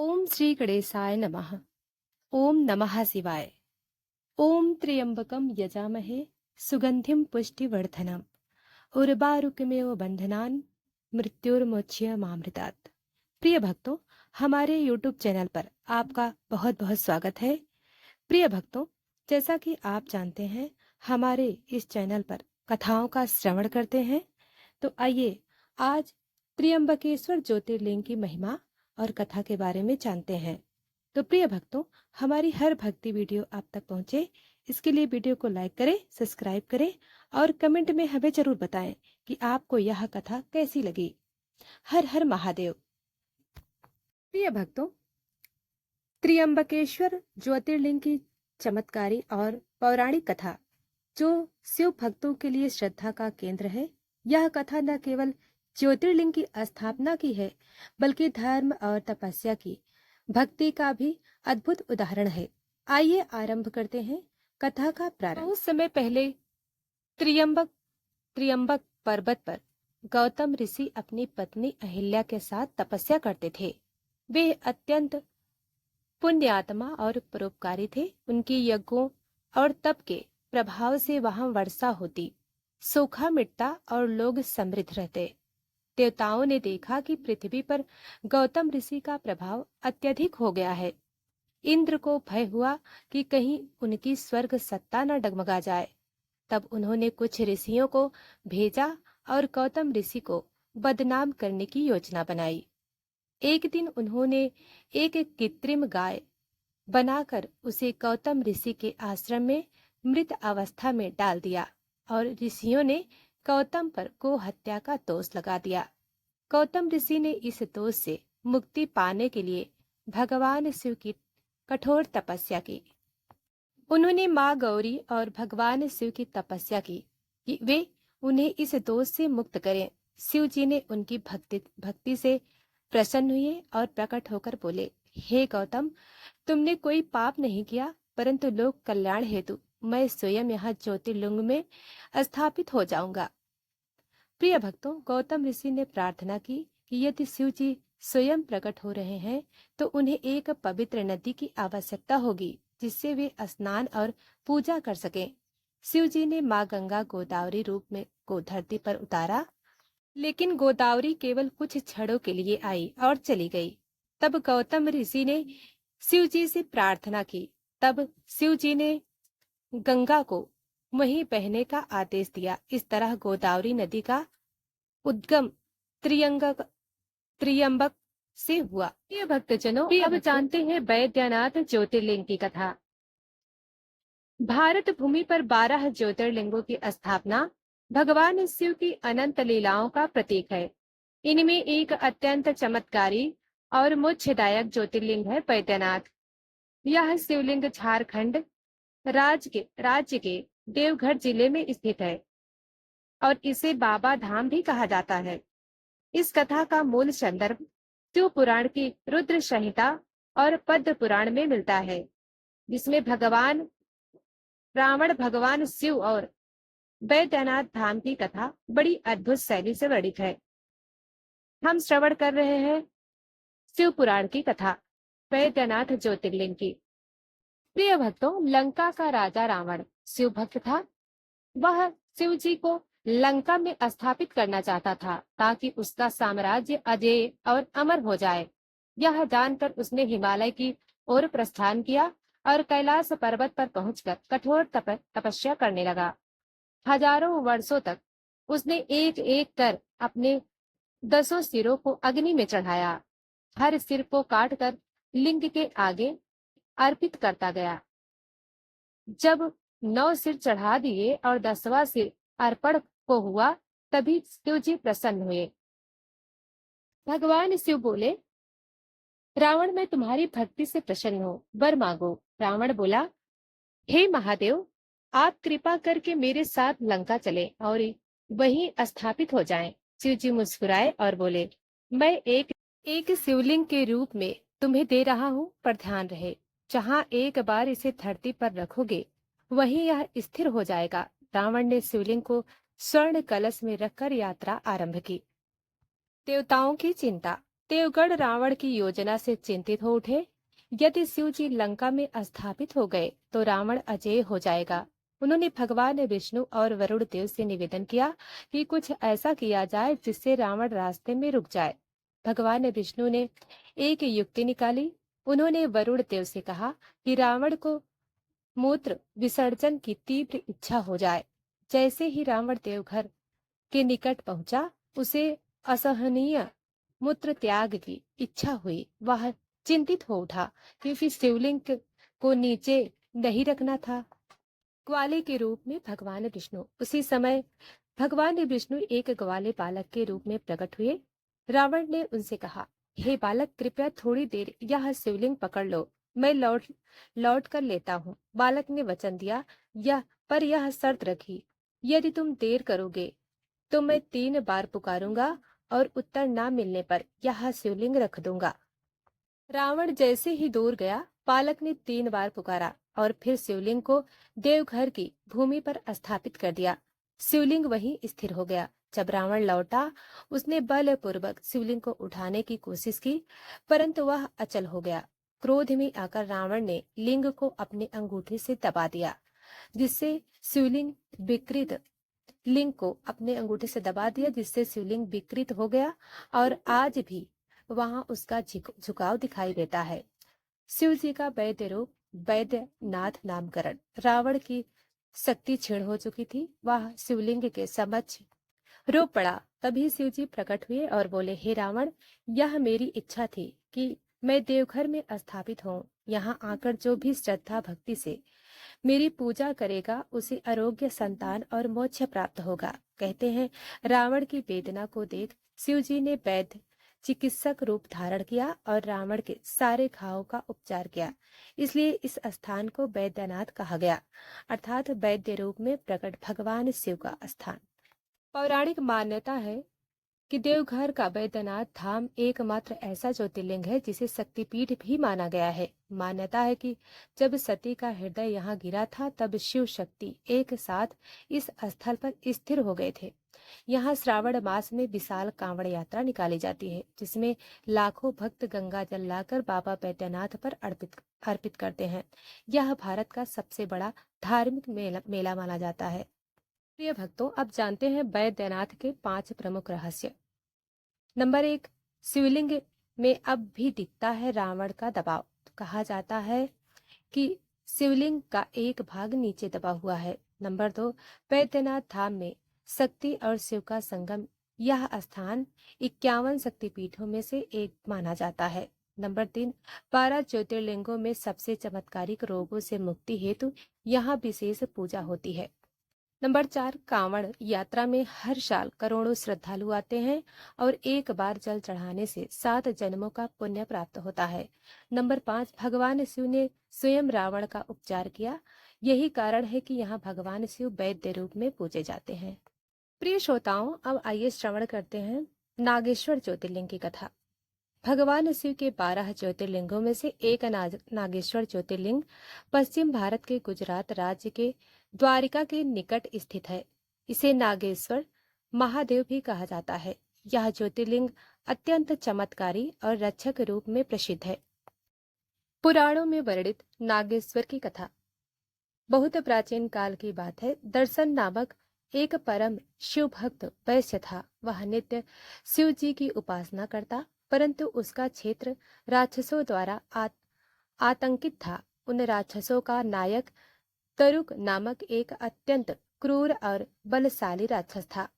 ओम श्री गणेशाय नमः। ओम नमः शिवाय। ओम त्र्यंबकम यजामहे सुगंधिम पुष्टिवर्धनम उर्वारुकमेव बंधनान मृत्युर्मुच्य मामृतात्। प्रिय भक्तों, हमारे YouTube चैनल पर आपका बहुत बहुत स्वागत है। प्रिय भक्तों, जैसा कि आप जानते हैं, हमारे इस चैनल पर कथाओं का श्रवण करते हैं। तो आइए आज त्र्यंबकेश्वर ज्योतिर्लिंग की महिमा और कथा के बारे में जानते हैं। तो प्रिय भक्तों, हमारी हर भक्ति वीडियो आप तक पहुंचे, इसके लिए वीडियो को लाइक करें, सब्सक्राइब करें और कमेंट में हमें जरूर बताएं कि आपको यह कथा कैसी लगी। हर हर महादेव। प्रिय भक्तों, त्र्यंबकेश्वर ज्योतिर्लिंग की चमत्कारी और पौराणिक कथा जो शिव भक्तों के लिए श्रद्धा का केंद्र है। यह कथा न केवल ज्योतिर्लिंग की स्थापना की है, बल्कि धर्म और तपस्या की भक्ति का भी अद्भुत उदाहरण है। आइए आरंभ करते हैं कथा का प्रारंभ। बहुत समय पहले त्र्यंबक त्र्यंबक पर्वत पर गौतम ऋषि अपनी पत्नी अहिल्या के साथ तपस्या करते थे। वे अत्यंत पुण्यात्मा और परोपकारी थे। उनकी यज्ञों और तप के प्रभाव से वहां वर्षा होती, सूखा मिटता और लोग समृद्ध रहते। देवताओं ने देखा कि पृथ्वी पर गौतम ऋषि का प्रभाव अत्यधिक हो गया है। इंद्र को भय हुआ कि कहीं उनकी स्वर्ग सत्ता न डगमगा जाए। तब उन्होंने कुछ ऋषियों को भेजा और गौतम ऋषि को बदनाम करने की योजना बनाई। एक दिन उन्होंने एक कृत्रिम गाय बनाकर उसे गौतम ऋषि के आश्रम में मृत अवस्था में डाल दिया और ऋषियों ने गौतम पर गो हत्या का दोष लगा दिया। गौतम ऋषि ने इस दोष से मुक्ति पाने के लिए भगवान शिव की कठोर तपस्या की। उन्होंने माँ गौरी और भगवान शिव की तपस्या की कि वे उन्हें इस दोष से मुक्त करें। शिव जी ने उनकी भक्ति से प्रसन्न हुए और प्रकट होकर बोले, हे गौतम, तुमने कोई पाप नहीं किया, परंतु लोक कल्याण हेतु मैं स्वयं यहाँ ज्योतिर्लिंग में स्थापित हो जाऊंगा। प्रिय भक्तों, गौतम ऋषि ने प्रार्थना की कि यदि शिव जी स्वयं प्रकट हो रहे हैं तो उन्हें एक पवित्र नदी की आवश्यकता होगी जिससे वे स्नान और पूजा कर सकें। शिव जी ने माँ गंगा गोदावरी रूप में को धरती पर उतारा, लेकिन गोदावरी केवल कुछ क्षणों के लिए आई और चली गई। तब गौतम ऋषि ने शिव जी से प्रार्थना की। तब शिव जी ने गंगा को वहीं बहने का आदेश दिया। इस तरह गोदावरी नदी का उद्गम त्र्यंबक से हुआ। प्रिय भक्तजनों, अब जानते हैं बैद्यनाथ ज्योतिर्लिंग की कथा। भारत भूमि पर 12 ज्योतिर्लिंगों की स्थापना भगवान शिव की अनंत लीलाओं का प्रतीक है। इनमें एक अत्यंत चमत्कारी और मोक्षदायक ज्योतिर्लिंग है बैद्यनाथ। यह शिवलिंग झारखंड राज्य के देवघर जिले में स्थित है और इसे बाबा धाम भी कहा जाता है। इस कथा का मूल संदर्भ शिव पुराण की रुद्र संहिता और पद्म पुराण में मिलता है, जिसमें रावण भगवान शिव और बैद्यनाथ धाम की कथा बड़ी अद्भुत शैली से वर्णित है। हम श्रवण कर रहे हैं शिव पुराण की कथा, बैद्यनाथ ज्योतिर्लिंग की। प्रिय भक्तों, लंका का राजा रावण शिव भक्त था। वह शिव जी को लंका में स्थापित करना चाहता था ताकि उसका साम्राज्य अजेय और अमर हो जाए। यह जानकर उसने हिमालय की ओर प्रस्थान किया और कैलाश पर्वत पर पहुंचकर कठोर तपस्या करने लगा। हजारों वर्षों तक उसने एक एक कर अपने 10 सिरों को अग्नि में चढ़ाया। हर सिर को काटकर लिंग के आगे अर्पित करता गया। जब 9 सिर चढ़ा दिए और 10वां सिर अर्पण को हुआ, तभी शिव जी प्रसन्न हुए। भगवान शिव बोले, रावण, मैं तुम्हारी भक्ति से प्रसन्न हूँ, वर मांगो। रावण बोला, हे महादेव, आप कृपा करके मेरे साथ लंका चले और वहीं स्थापित हो जाएं। शिव जी मुस्कुराए और बोले, मैं एक शिवलिंग के रूप में तुम्हें दे रहा हूँ, पर ध्यान रहे, जहाँ एक बार इसे धरती पर रखोगे वहीं यह स्थिर हो जाएगा। रावण ने शिवलिंग को स्वर्ण कलश में रखकर यात्रा आरंभ की। देवताओं की चिंता। देवगढ़ रावण की योजना से चिंतित हो उठे। यदि शिव जी लंका में स्थापित हो गए तो रावण अजेय हो जाएगा। उन्होंने भगवान विष्णु और वरुण देव से निवेदन किया कि कुछ ऐसा किया जाए जिससे रावण रास्ते में रुक जाए। भगवान विष्णु ने एक युक्ति निकाली। उन्होंने वरुण देव से कहा कि रावण को मूत्र विसर्जन की तीव्र इच्छा हो जाए। जैसे ही रावण देवघर के निकट पहुंचा, उसे असहनीय मूत्र त्याग की इच्छा हुई। वह चिंतित हो उठा क्योंकि शिवलिंग को नीचे नहीं रखना था। ग्वाले के रूप में भगवान विष्णु। उसी समय भगवान विष्णु एक ग्वाले बालक के रूप में प्रकट हुए। रावण ने उनसे कहा, हे बालक, कृपया थोड़ी देर यह शिवलिंग पकड़ लो, मैं लौट लौट कर लेता हूँ। बालक ने वचन दिया, पर यह शर्त रखी, यदि तुम देर करोगे तो मैं 3 बार पुकारूंगा और उत्तर ना मिलने पर यह शिवलिंग रख दूंगा। रावण जैसे ही दूर गया, बालक ने 3 बार पुकारा और फिर शिवलिंग को देवघर की भूमि पर स्थापित कर दिया। शिवलिंग वहीं स्थिर हो गया। जब रावण लौटा, उसने बलपूर्वक शिवलिंग को उठाने की कोशिश की, परंतु वह अचल हो गया। क्रोध में आकर रावण ने लिंग को अपने अंगूठे से दबा दिया, जिससे शिवलिंग विकृत लिंग को अपने अंगूठे से दबा दिया, जिससे शिवलिंग विकृत हो गया और आज भी वहां उसका झुकाव दिखाई देता है। शिव जी का वैद्य रूप, वैद्यनाथ नामकरण। रावण की शक्ति क्षीण हो चुकी थी। वह शिवलिंग के समक्ष रो पड़ा। तभी शिव जी प्रकट हुए और बोले, हे रावण, यह मेरी इच्छा थी कि मैं देवघर में स्थापित हूँ। यहाँ आकर जो भी श्रद्धा भक्ति से मेरी पूजा करेगा, उसे आरोग्य, संतान और मोक्ष प्राप्त होगा। कहते हैं, रावण की वेदना को देख शिव जी ने वैद्य चिकित्सक रूप धारण किया और रावण के सारे घावों का उपचार किया। इसलिए इस स्थान को वैद्यनाथ कहा गया, अर्थात वैद्य रूप में प्रकट भगवान शिव का स्थान। पौराणिक मान्यता है कि देवघर का वैद्यनाथ धाम एकमात्र ऐसा ज्योतिर्लिंग है जिसे शक्तिपीठ भी माना गया है। मान्यता है कि जब सती का हृदय यहाँ गिरा था, तब शिव शक्ति एक साथ इस स्थल पर स्थिर हो गए थे। यहाँ श्रावण मास में विशाल कांवड़ यात्रा निकाली जाती है, जिसमें लाखों भक्त गंगा जल लाकर बाबा बैद्यनाथ पर अर्पित करते हैं। यह भारत का सबसे बड़ा धार्मिक मेला माना जाता है। प्रिय भक्तों, अब जानते हैं बैद्यनाथ के 5 प्रमुख रहस्य। नंबर 1, शिवलिंग में अब भी दिखता है रावण का दबाव। कहा जाता है कि शिवलिंग का एक भाग नीचे दबा हुआ है। नंबर 2, बैद्यनाथ धाम में शक्ति और शिव का संगम। यह स्थान 51 शक्तिपीठों में से एक माना जाता है। नंबर 3, 12 ज्योतिर्लिंगों में सबसे चमत्कारिक रोगों से मुक्ति हेतु यहाँ विशेष पूजा होती है। नंबर 4, कांवड़ यात्रा में हर साल करोड़ों श्रद्धालु आते हैं और एक बार जल चढ़ाने से 7 जन्मों का पुण्य प्राप्त होता है। नंबर 5, भगवान शिव ने स्वयं रावण का उपचार किया। यही कारण है कि यहाँ भगवान शिव वैद्य रूप में पूजे जाते हैं। प्रिय श्रोताओं, अब आइए श्रवण करते हैं नागेश्वर ज्योतिर्लिंग की कथा। भगवान शिव के 12 ज्योतिर्लिंगों में से एक नागेश्वर ज्योतिर्लिंग पश्चिम भारत के गुजरात राज्य के द्वारिका के निकट स्थित है। इसे नागेश्वर महादेव भी कहा जाता है। यह ज्योतिर्लिंग अत्यंत चमत्कारी और रक्षक रूप में प्रसिद्ध है। पुराणों में वर्णित नागेश्वर की कथा बहुत प्राचीन काल की बात है। दर्शन नामक एक परम शिव भक्त वैश्य था। वह नित्य शिव जी की उपासना करता, परंतु उसका क्षेत्र राक्षसों द्वारा आतंकित था। उन राक्षसों का नायक तरुक नामक एक अत्यंत क्रूर और बलशाली राक्षस था।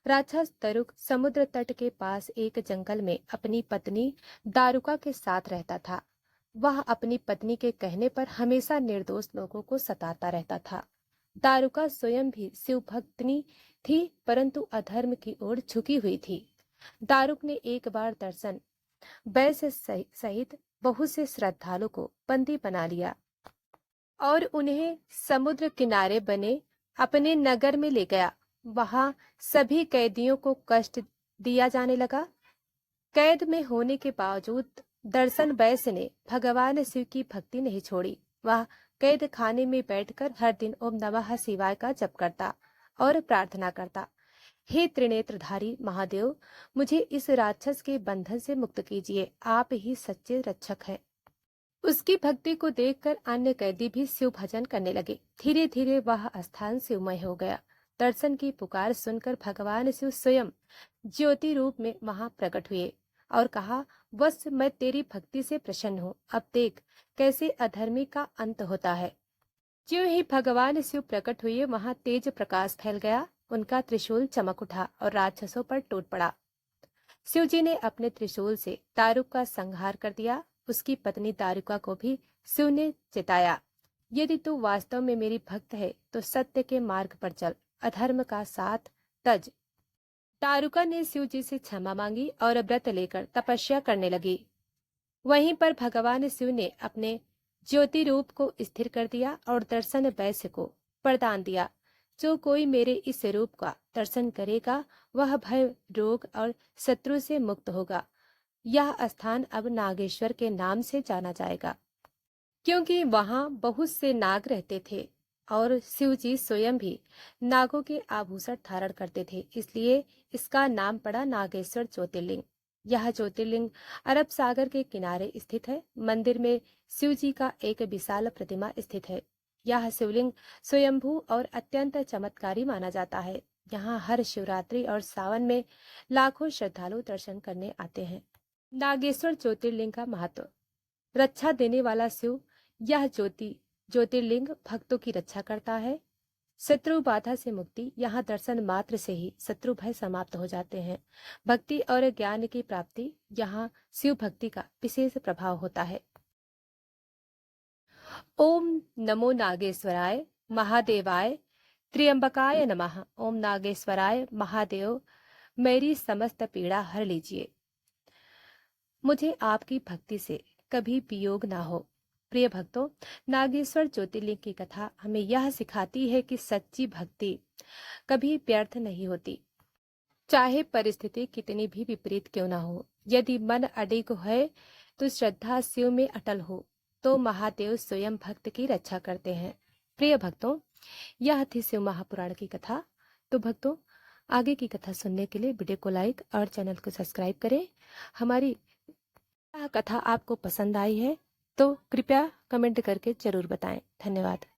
राक्षस तरुक समुद्र तट के पास एक जंगल में अपनी पत्नी दारुका के साथ रहता था। वह अपनी पत्नी के कहने पर हमेशा निर्दोष लोगों को सताता रहता था। दारुका स्वयं भी शिव भक्तनी थी, परंतु अधर्म की ओर झुकी हुई थी। दारुक ने एक बार दर्शन वैश्य सहित बहुत से श्रद्धालु को बंदी बना लिया और उन्हें समुद्र किनारे बने अपने नगर में ले गया। वहां सभी कैदियों को कष्ट दिया जाने लगा। कैद में होने के बावजूद दर्शन वैश्य ने भगवान शिव की भक्ति नहीं छोड़ी। वह कैद खाने में बैठकर हर दिन ओम नमः शिवाय का जप करता और प्रार्थना करता। हे त्रिनेत्रधारी महादेव, मुझे इस राक्षस के बंधन से मुक्त कीजिए, आप ही सच्चे रक्षक हैं। उसकी भक्ति को देखकर अन्य कैदी भी शिव भजन करने लगे। धीरे धीरे वह स्थान शिवमय हो गया। दर्शन की पुकार सुनकर भगवान शिव स्वयं ज्योति रूप में वहां प्रकट हुए और कहा, बस मैं तेरी भक्ति से प्रसन्न हूँ, अब देख कैसे अधर्मी का अंत होता है। ज्यों ही भगवान शिव प्रकट हुए वहां तेज प्रकाश फैल गया, उनका त्रिशूल चमक उठा और राक्षसों पर टूट पड़ा। शिव जी ने अपने त्रिशूल से दारुक का संहार कर दिया। उसकी पत्नी दारुका को भी शिव ने चिताया, यदि तू वास्तव में मेरी भक्त है तो सत्य के मार्ग पर चल, अधर्म का साथ तज। दारुका ने शिव जी से क्षमा मांगी और व्रत लेकर तपस्या करने लगी। वहीं पर भगवान शिव ने अपने ज्योति रूप को स्थिर कर दिया और दर्शन वैश्य को वरदान दिया, जो कोई मेरे इस रूप का दर्शन करेगा वह भय, रोग और शत्रु से मुक्त होगा। यह स्थान अब नागेश्वर के नाम से जाना जाएगा, क्योंकि वहां बहुत से नाग रहते थे और शिव जी स्वयं भी नागों के आभूषण धारण करते थे, इसलिए इसका नाम पड़ा नागेश्वर ज्योतिर्लिंग। यह ज्योतिर्लिंग अरब सागर के किनारे स्थित है। मंदिर में शिव जी का एक विशाल प्रतिमा स्थित है। यह शिवलिंग स्वयंभू और अत्यंत चमत्कारी माना जाता है। यहाँ हर शिवरात्रि और सावन में लाखों श्रद्धालु दर्शन करने आते हैं। नागेश्वर ज्योतिर्लिंग का महत्व। रक्षा देने वाला शिव यह ज्योतिर्लिंग भक्तों की रक्षा करता है। शत्रु बाधा से मुक्ति। यहाँ दर्शन मात्र से ही शत्रु भय समाप्त हो जाते हैं। भक्ति और ज्ञान की प्राप्ति। यहाँ शिव भक्ति का विशेष प्रभाव होता है। ओम नमो नागेश्वराय महादेवाय त्र्यंबकाय नमः। ओम नागेश्वराय महादेव, मेरी समस्त पीड़ा हर लीजिए। मुझे आपकी भक्ति से कभी वियोग ना हो। प्रिय भक्तों, नागेश्वर ज्योतिर्लिंग की कथा हमें यह सिखाती है कि सच्ची भक्ति कभी व्यर्थ नहीं होती, चाहे परिस्थिति कितनी भी विपरीत क्यों ना हो। यदि मन अडिग है तो श्रद्धा शिव में अटल हो तो महादेव स्वयं भक्त की रक्षा करते हैं। प्रिय भक्तों, यह थी शिव महापुराण की कथा। तो भक्तों, आगे की कथा सुनने के लिए वीडियो को लाइक और चैनल को सब्सक्राइब करें। हमारी यह कथा आपको पसंद आई है तो कृपया कमेंट करके जरूर बताएं। धन्यवाद।